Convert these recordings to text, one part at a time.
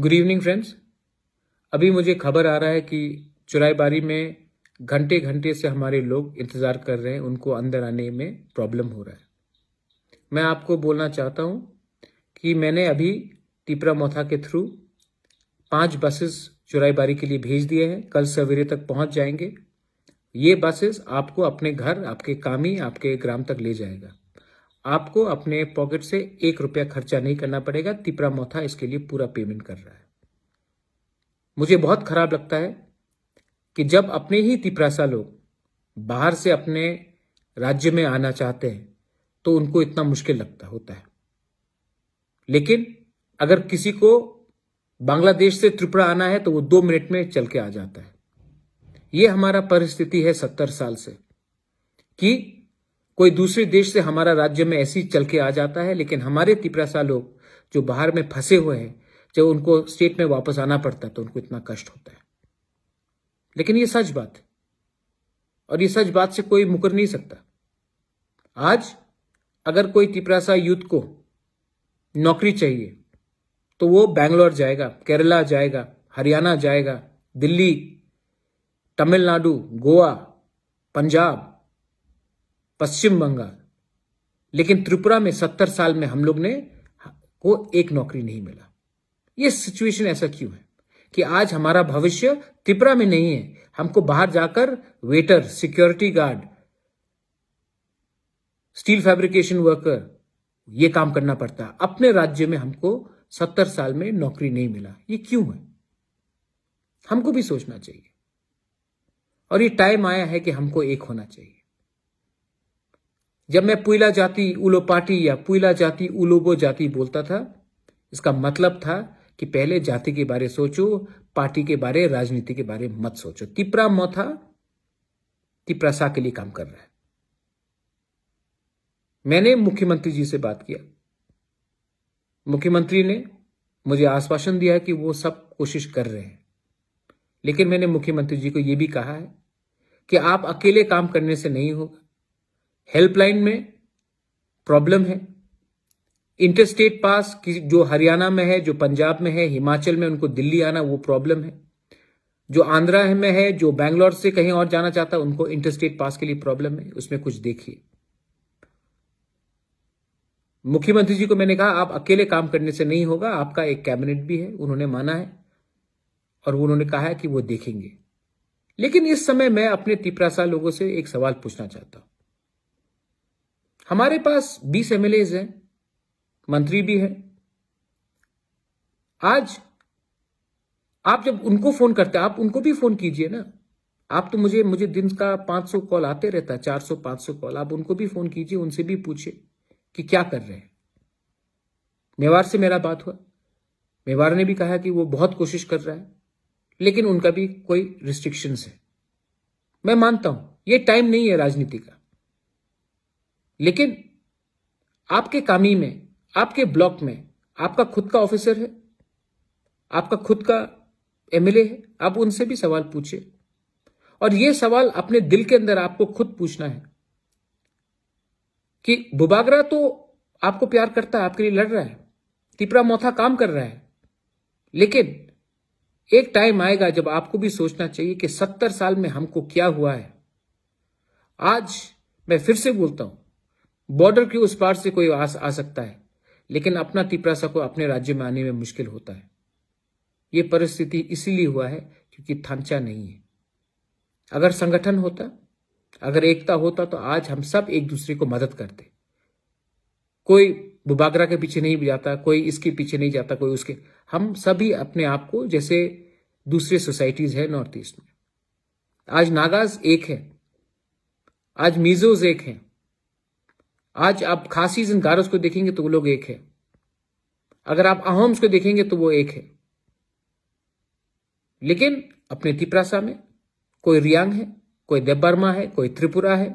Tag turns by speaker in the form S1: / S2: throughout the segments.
S1: Good evening friends. अभी मुझे खबर आ रहा है कि चुराईबारी में घंटे घंटे से हमारे लोग इंतज़ार कर रहे हैं, उनको अंदर आने में प्रॉब्लम हो रहा है। मैं आपको बोलना चाहता हूं कि मैंने अभी टिपरा मोथा के थ्रू 5 बसेस चुराईबारी के लिए भेज दिए हैं। कल सवेरे तक पहुंच जाएंगे। ये बसेस आपको अपने घर, आपके कामी, आपके ग्राम तक ले जाएगा। आपको अपने पॉकेट से 1 रुपया खर्चा नहीं करना पड़ेगा। टिपरा मोथा इसके लिए पूरा पेमेंट कर रहा है। मुझे बहुत खराब लगता है कि जब अपने ही तिपरासा लोग बाहर से अपने राज्य में आना चाहते हैं तो उनको इतना मुश्किल होता है। लेकिन अगर किसी को बांग्लादेश से त्रिपुरा आना है तो वो 2 मिनट में चल के आ जाता है। ये हमारा परिस्थिति है 70 साल से कि कोई दूसरे देश से हमारा राज्य में ऐसी चल के आ जाता है, लेकिन हमारे तिपरासा लोग जो बाहर में फंसे हुए हैं, जब उनको स्टेट में वापस आना पड़ता है तो उनको इतना कष्ट होता है। लेकिन ये सच बात है और ये सच बात से कोई मुकर नहीं सकता। आज अगर कोई तिपरासा यूथ को नौकरी चाहिए तो वो बैंगलोर जाएगा, केरला जाएगा, हरियाणा जाएगा, दिल्ली, तमिलनाडु, गोवा, पंजाब, पश्चिम बंगाल। लेकिन त्रिपुरा में 70 साल में हम लोग ने को एक नौकरी नहीं मिला। ये सिचुएशन ऐसा क्यों है कि आज हमारा भविष्य त्रिपुरा में नहीं है? हमको बाहर जाकर waiter, security guard, steel fabrication worker ये काम करना पड़ता है। अपने राज्य में हमको 70 साल में नौकरी नहीं मिला। ये क्यों है? हमको भी सोचना चाहिए और ये टाइम आया है कि हमको एक होना चाहिए। जब मैं पुइला जाति उलो पार्टी या पुइला जाति उलोबो जाति बोलता था, इसका मतलब था कि पहले जाति के बारे सोचो, पार्टी के बारे, राजनीति के बारे मत सोचो। टिपरा मोथा तिपरासा के लिए काम कर रहा है। मैंने मुख्यमंत्री जी से बात किया। मुख्यमंत्री ने मुझे आश्वासन दिया है कि वो सब कोशिश कर रहे हैं। लेकिन मैंने मुख्यमंत्री जी को यह भी कहा है कि आप अकेले काम करने से नहीं होगा। हेल्पलाइन में प्रॉब्लम है। इंटरस्टेट पास जो हरियाणा में है, जो पंजाब में है, हिमाचल में, उनको दिल्ली आना वो प्रॉब्लम है। जो आंध्रा में है, जो बैंगलोर से कहीं और जाना चाहता है, उनको इंटरस्टेट पास के लिए प्रॉब्लम है। उसमें कुछ देखिए। मुख्यमंत्री जी को मैंने कहा आप अकेले काम करने से नहीं होगा, आपका एक कैबिनेट भी है। उन्होंने माना है और उन्होंने कहा है कि वो देखेंगे। लेकिन इस समय मैं अपने तिपरासा लोगों से एक सवाल पूछना चाहता हूं। हमारे पास 20 एमएलएज हैं, मंत्री भी हैं। आज आप जब उनको फोन करते हैं, आप उनको भी फोन कीजिए ना। आप तो मुझे दिन का 500 कॉल आते रहता है, 400-500 कॉल। आप उनको भी फोन कीजिए, उनसे भी पूछिए कि क्या कर रहे हैं। मेवाड़ से मेरा बात हुआ। मेवाड़ ने भी कहा कि वो बहुत कोशिश कर रहा है, लेकिन उनका भी कोई रिस्ट्रिक्शंस है। मैं मानता हूं ये टाइम नहीं है राजनीति का, लेकिन आपके कामी में, आपके ब्लॉक में आपका खुद का ऑफिसर है, आपका खुद का एमएलए है। आप उनसे भी सवाल पूछिए और यह सवाल अपने दिल के अंदर आपको खुद पूछना है कि बुबागरा तो आपको प्यार करता है, आपके लिए लड़ रहा है, टिपरा मोथा काम कर रहा है, लेकिन एक टाइम आएगा जब आपको भी सोचना चाहिए कि 70 साल में हमको क्या हुआ है। आज मैं फिर से बोलता हूं, बॉर्डर के उस पार से कोई आ सकता है, लेकिन अपना तिपरासा को अपने राज्य में आने में मुश्किल होता है। यह परिस्थिति इसीलिए हुआ है क्योंकि थांचा नहीं है। अगर संगठन होता, अगर एकता होता तो आज हम सब एक दूसरे को मदद करते। कोई बुबागरा के पीछे नहीं जाता, कोई इसके पीछे नहीं जाता, कोई उसके। हम सभी अपने आप को, जैसे दूसरे सोसाइटीज है नॉर्थ ईस्ट में, आज नागाज एक है, आज मीजोज एक है, आज आप खासीज एंड गारोस को देखेंगे तो वो लोग एक है, अगर आप अहोम्स को देखेंगे तो वो एक है। लेकिन अपने तिपरासा में कोई रियांग है, कोई देबबर्मा है, कोई त्रिपुरा है,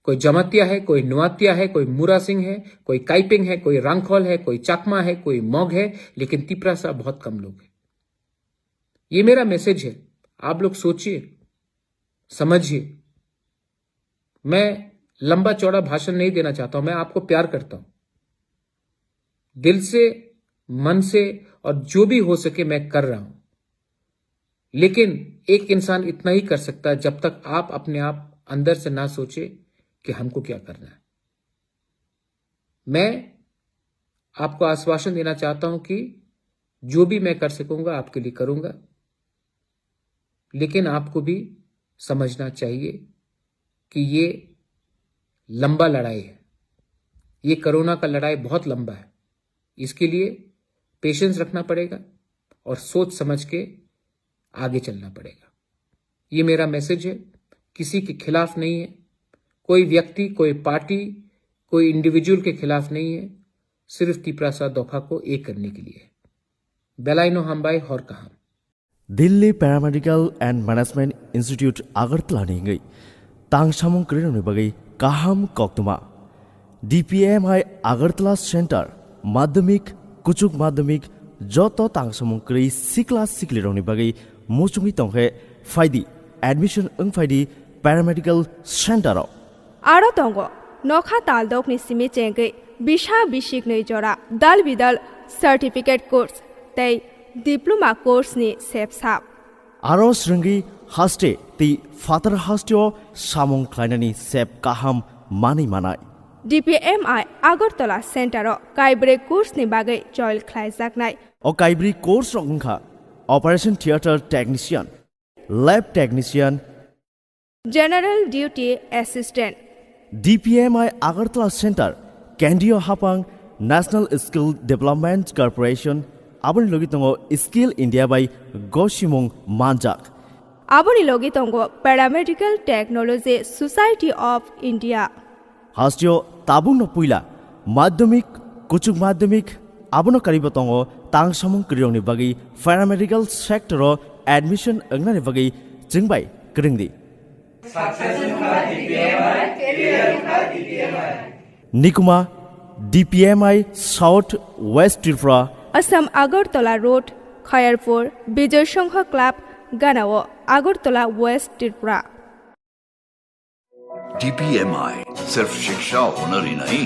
S1: कोई जमतिया है, कोई नुआतिया है, कोई मुरा सिंह है, कोई काइपिंग है, कोई रांगखोल है, कोई चकमा है, कोई मॉग है, लेकिन तिपरासा बहुत कम लोग हैं। ये मेरा मैसेज है। आप लोग सोचिए, समझिए। मैं लंबा चौड़ा भाषण नहीं देना चाहता हूं। मैं आपको प्यार करता हूं दिल से, मन से और जो भी हो सके मैं कर रहा हूं। लेकिन एक इंसान इतना ही कर सकता है जब तक आप अपने आप अंदर से ना सोचे कि हमको क्या करना है। मैं आपको आश्वासन देना चाहता हूं कि जो भी मैं कर सकूंगा आपके लिए करूंगा, लेकिन आपको भी समझना चाहिए कि ये लंबा लड़ाई है। ये कोरोना का लड़ाई बहुत लंबा है। इसके लिए पेशेंस रखना पड़ेगा और सोच समझ के आगे चलना पड़ेगा। ये मेरा मैसेज है, किसी के खिलाफ नहीं है, कोई व्यक्ति, कोई पार्टी, कोई इंडिविजुअल के खिलाफ नहीं है, सिर्फ तिप्रासा दफा को एक करने के लिए। बेलाइनो हमबाई हर कहा
S2: Delhi Paramedical and Management Institute Agartala निंगई तांगसामुं क्रेन बगै काहाम कोक्तुमा DPMI अगरतला सेंटर माध्यमिक कुचुक माध्यमिक जतो तांगसामुं क्रे सिक्ला सिक्लिरोनि बगै मुचुंगि तंगे फाइदी एडमिशन फाइदी पैरामेडिकल सेंटर
S3: आरो तंगो नखा तालदोकनि सिमि चेंगै बिशा बिशिक नै जरा दाल बिदाल सर्टिफिकेट कोर्स तै डिप्लोमा कोर्स नि सेपसाप
S2: आरो श्रृंगी हास्टे ति फातर हास्टियो सामुं क्लाइनानि सेप काहाम मानै मानाय
S3: DPMI अगरतला सेंटर काइब्रे कोर्स नि बागै चॉइल ख्लाइजाकनाय
S2: ओ काइब्रे कोर्स रंखा operation theatre technician lab technician
S3: general duty assistant
S2: DPMI Agartala centre कैंडियो हापांग नेशनल स्किल डेवलपमेंट कॉर्पोरेशन आबुनि लोगि तंगो स्किल इंडिया बाय गोशिमुंग मानजाक
S3: आबुनि लोगि तंगो Paramedical Technology Society of India
S2: हास्टियो ताबुंग न पुइला माध्यमिक कुचुक माध्यमिक आबुनो करिबो तंगो तांगसामुं क्रियोंनि बगै पैरामेडिकल सेक्टर एडमिशन अंगनानि बगै जिंगबाय क्रिंगदि निकुमा DPMI South West Tripura
S3: Assam Agartala Road Khayerpur Vijay Sangha Club गानाओ अगरतला वेस्ट त्रिपुरा
S4: DPMI सिर्फ शिक्षा हुनर ही नहीं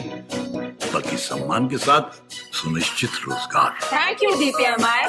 S4: बल्कि सम्मान के साथ सुनिश्चित रोजगार।
S5: Thank you DPMI